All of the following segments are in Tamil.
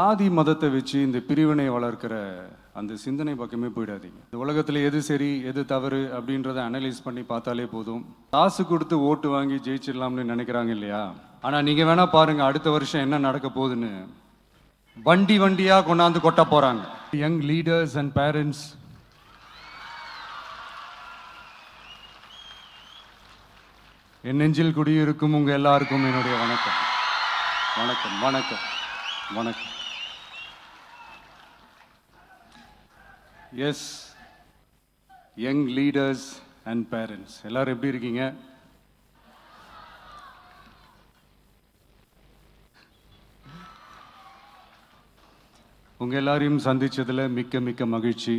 சாதி மதத்தை வச்சு இந்த பிரிவினை வளர்க்கிற அந்த சிந்தனை பக்கமே போயிடாதீங்க. இந்த உலகத்தில் எது சரி எது தவறு அப்படின்றத அனலைஸ் பண்ணி பார்த்தாலே போதும். காசு கொடுத்து ஓட்டு வாங்கி ஜெயிச்சிடலாம்னு நினைக்கிறாங்க இல்லையா? ஆனால் நீங்கள் வேணா பாருங்க, அடுத்த வருஷம் என்ன நடக்க போகுதுன்னு. வண்டி வண்டியாக கொண்டாந்து கொட்ட போகிறாங்க. யங் லீடர்ஸ் அண்ட் பேரண்ட்ஸ், என் நெஞ்சில் குடியிருக்கும் உங்கள் எல்லாருக்கும் என்னுடைய வணக்கம். வணக்கம் வணக்கம் வணக்கம். Yes, young leaders and parents, எல்லாரும் எப்படி இருக்கீங்க? உங்க எல்லாரையும் சந்திச்சதுல மிக்க மிக்க மகிழ்ச்சி.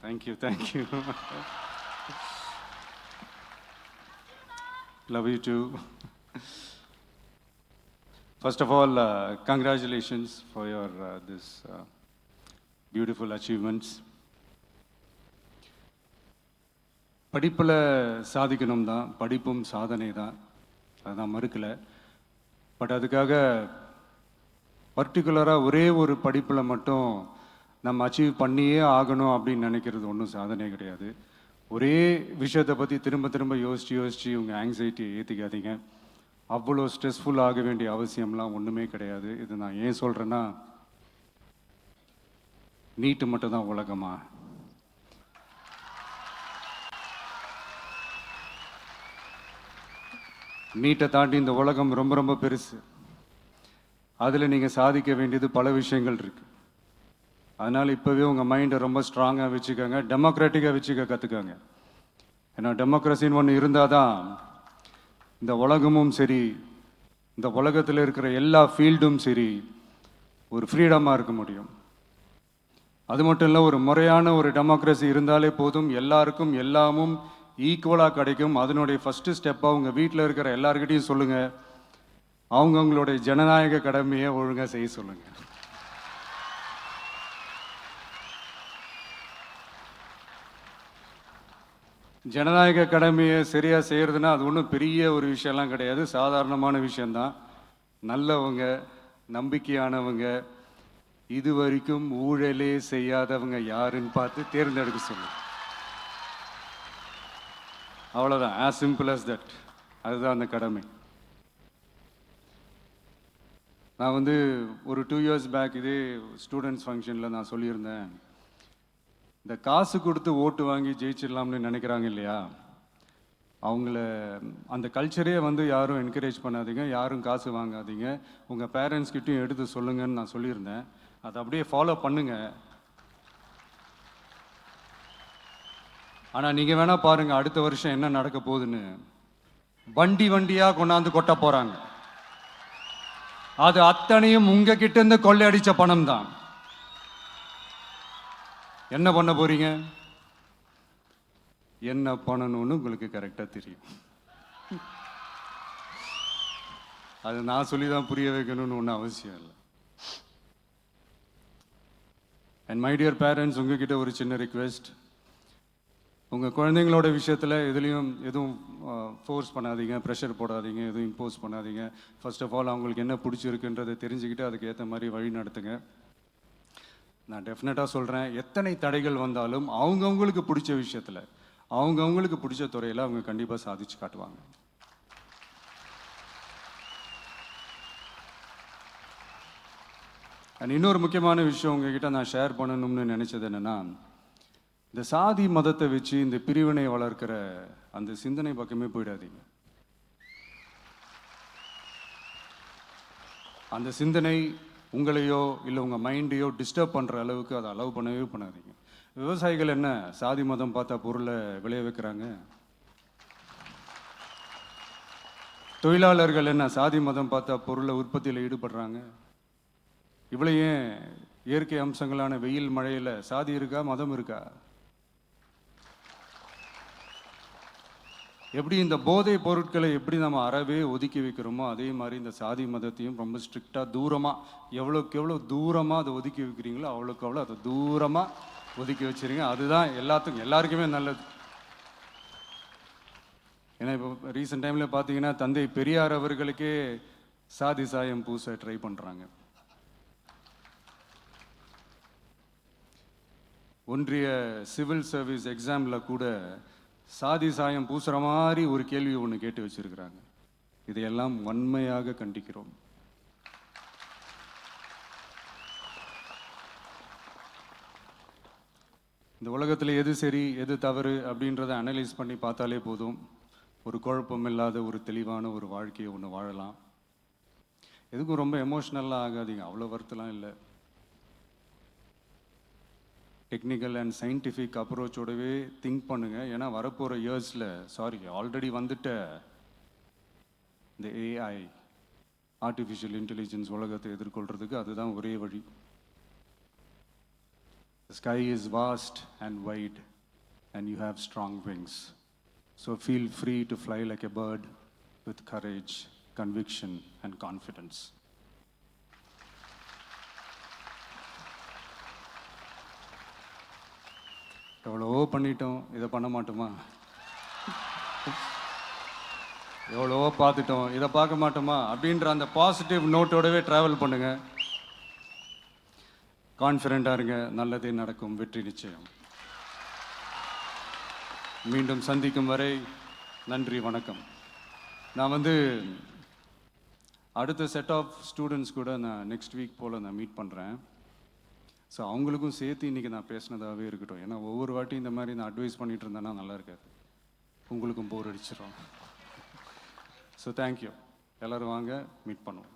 Thank you thank you. Love you too. First of all, congratulations for your this beautiful achievements. படிப்பில் சாதிக்கணும் தான், படிப்பும் சாதனை தான், அதுதான் மறுக்கலை. பட் அதுக்காக பர்டிகுலராக ஒரே ஒரு படிப்பில் மட்டும் நம்ம அச்சீவ் பண்ணியே ஆகணும் அப்படின்னு நினைக்கிறது ஒன்றும் சாதனை கிடையாது. ஒரே விஷயத்தை பற்றி திரும்ப திரும்ப யோசித்து உங்கள் ஆங்ஸைட்டியை ஏற்றிக்காதீங்க. அவ்வளோ ஸ்ட்ரெஸ்ஃபுல் ஆக வேண்டிய அவசியம்லாம் ஒன்றுமே கிடையாது. இது நான் ஏன் சொல்கிறேன்னா, நீட்டு மட்டும் தான் உலகமா? நீட்டை தாண்டி இந்த உலகம் ரொம்ப ரொம்ப பெருசு. அதில் நீங்கள் சாதிக்க வேண்டியது பல விஷயங்கள் இருக்குது. அதனால் இப்போவே உங்கள் மைண்டை ரொம்ப ஸ்ட்ராங்காக வச்சுக்கோங்க, டெமோக்ராட்டிக்காக வச்சுக்க கற்றுக்கோங்க. ஏன்னா டெமோக்ரஸின்னு ஒன்று இருந்தால் தான் இந்த உலகமும் சரி, இந்த உலகத்தில் இருக்கிற எல்லா ஃபீல்டும் சரி, ஒரு ஃப்ரீடமாக இருக்க முடியும். அது மட்டும் இல்லை, ஒரு முறையான ஒரு டெமோக்ரஸி இருந்தாலே போதும், எல்லாருக்கும் எல்லாமும் ஈக்குவலாக கிடைக்கும். அதனுடைய ஃபஸ்ட்டு ஸ்டெப்பாக உங்கள் வீட்டில் இருக்கிற எல்லாருக்கிட்டையும் சொல்லுங்கள், அவங்கவுங்களுடைய ஜனநாயக கடமையை ஒழுங்காக செய்ய சொல்லுங்கள். ஜனநாயக கடமையை சரியாக செய்கிறதுனா அது ஒன்றும் பெரிய ஒரு விஷயம்லாம் கிடையாது, சாதாரணமான விஷயந்தான். நல்லவங்க, நம்பிக்கையானவங்க, இது வரைக்கும் ஊழலே செய்யாதவங்க யாருன்னு பார்த்து தேர்ந்தெடுக்க சொல்லுங்க. அவ்வளோதான், ஆஸ் சிம்பிள் அஸ் தட். அதுதான் அந்த கடமை. நான் ஒரு 2 years பேக் இதே ஸ்டூடெண்ட்ஸ் ஃபங்க்ஷனில் நான் சொல்லியிருந்தேன், இந்த காசு கொடுத்து ஓட்டு வாங்கி ஜெயிச்சிடலாம்னு நினைக்கிறாங்க இல்லையா, அவங்கள அந்த கல்ச்சரே யாரும் என்கரேஜ் பண்ணாதீங்க, யாரும் காசு வாங்காதீங்க, உங்கள் பேரண்ட்ஸ்கிட்டையும் எடுத்து சொல்லுங்கன்னு நான் சொல்லியிருந்தேன். அதை அப்படியே ஃபாலோ பண்ணுங்க. ஆனால் நீங்கள் வேணால் பாருங்கள், அடுத்த வருஷம் என்ன நடக்க போகுதுன்னு. வண்டி வண்டியாக கொண்டாந்து கொட்ட போகிறாங்க. அது அத்தனையும் உங்ககிட்ட இருந்து கொள்ளையடிச்ச பணம் தான். என்ன பண்ண போறீங்க? என்ன பண்ணணும்னு உங்களுக்கு கரெக்டாக தெரியும். அது நான் சொல்லி தான் புரிய வைக்கணும்னு ஒன்றும் அவசியம் இல்லை. அண்ட் மை டியர் பேரண்ட்ஸ், உங்ககிட்ட ஒரு சின்ன ரிக்வெஸ்ட். உங்கள் குழந்தைங்களோட விஷயத்தில் எதுவும் ஃபோர்ஸ் பண்ணாதீங்க, ப்ரெஷர் போடாதீங்க, எதுவும் இம்போஸ் பண்ணாதீங்க. ஃபர்ஸ்ட் ஆஃப் ஆல் அவங்களுக்கு என்ன பிடிச்சிருக்குன்றதை தெரிஞ்சுக்கிட்டு அதுக்கு ஏற்ற மாதிரி வழி நடத்துங்க. நான் டெஃபினட்டாக சொல்கிறேன், எத்தனை தடைகள் வந்தாலும் அவங்கவுங்களுக்கு பிடிச்ச விஷயத்தில், அவங்கவுங்களுக்கு பிடிச்ச துறையில் அவங்க கண்டிப்பாக சாதிச்சு காட்டுவாங்க. அண்ட் இன்னொரு முக்கியமான விஷயம் உங்ககிட்ட நான் ஷேர் பண்ணணும்னு நினச்சது என்னென்னா, இந்த சாதி மதத்தை வச்சு இந்த பிரிவினை வளர்க்கிற அந்த சிந்தனை பக்கமே போயிடாதீங்க. அந்த சிந்தனை உங்களையோ இல்லை உங்கள் மைண்டையோ டிஸ்டர்ப் பண்ணுற அளவுக்கு அதை அலோவ் பண்ணவே பண்ணாதீங்க. விவசாயிகள் என்ன சாதி மதம் பார்த்தா பொருளை விளைய வைக்கிறாங்க? தொழிலாளர்கள் என்ன சாதி மதம் பார்த்தா பொருளை உற்பத்தியில் ஈடுபடுறாங்க? இவ்வளோ ஏன் இயற்கை அம்சங்களான வெயில் மழையில் சாதி இருக்கா, மதம் இருக்கா? எப்படி இந்த போதை பொருட்களை எப்படி நம்ம அறவே ஒதுக்கி வைக்கிறோமோ, அதே மாதிரி இந்த சாதி மதத்தையும் ரொம்ப ஸ்ட்ரிக்டாக தூரமாக, எவ்வளோக்கு எவ்வளோ தூரமாக அதை ஒதுக்கி வைக்கிறீங்களோ அவ்வளோக்கு அவ்வளோ அதை தூரமாக ஒதுக்கி வச்சுருங்க. அதுதான் எல்லாருக்குமே நல்லது. ஏன்னா இப்போ ரீசெண்ட் டைமில் பார்த்தீங்கன்னா தந்தை பெரியார் அவர்களுக்கே சாதி சாயம் பூச ட்ரை பண்ணுறாங்க. ஒன்றிய சிவில் சர்வீஸ் எக்ஸாமில் கூட சாதி சாயம் பூசுகிற மாதிரி ஒரு கேள்வி ஒன்று கேட்டு வச்சிருக்கிறாங்க. இதையெல்லாம் வன்மையாக கண்டிக்கிறோம். இந்த உலகத்தில் எது சரி எது தவறு அப்படின்றத அனலைஸ் பண்ணி பார்த்தாலே போதும். ஒரு குழப்பம் இல்லாத ஒரு தெளிவான ஒரு வாழ்க்கையை ஒன்று வாழலாம். எதுக்கும் ரொம்ப எமோஷ்னலாக ஆகாதீங்க, அவ்வளோ வருத்தலாம் இல்லை. டெக்னிக்கல் அண்ட் சயின்டிஃபிக் அப்ரோச்சோடவே திங்க் பண்ணுங்கள். ஏன்னா வரப்போகிற இயர்ஸில் ஆல்ரெடி வந்துட்ட இந்த ஏஐ ஆர்டிஃபிஷியல் இன்டெலிஜென்ஸ் உலகத்தை எதிர்கொள்கிறதுக்கு அதுதான் ஒரே வழி. The sky is vast and wide and you have strong wings. So feel free to fly like a bird with courage, conviction and confidence. எவ்வளவோ பண்ணிட்டோம், இதை பண்ண மாட்டோமா? எவ்வளவோ பார்த்துட்டோம், இதை பார்க்க மாட்டோமா அப்படின்ற அந்த பாசிட்டிவ் நோட்டோடவே ட்ராவல் பண்ணுங்க. கான்ஃபிடென்ட்டாக இருங்க, நல்லதே நடக்கும், வெற்றி நிச்சயம். மீண்டும் சந்திக்கும் வரை நன்றி, வணக்கம். நான் அடுத்த செட் ஆஃப் ஸ்டூடெண்ட்ஸ் கூட நான் நெக்ஸ்ட் வீக் போல் நான் மீட் பண்ணுறேன். ஸோ அவங்களுக்கும் சேர்த்து இன்றைக்கி நான் பேசினதாகவே இருக்கட்டும். ஏன்னா ஒவ்வொரு வாட்டி இந்த மாதிரி நான் அட்வைஸ் பண்ணிகிட்டு இருந்தேன்னா நல்லா இருக்காது, உங்களுக்கும் போர் அடிச்சிடும். So thank you. எல்லோரும் வாங்க, மீட் பண்ணுவோம்.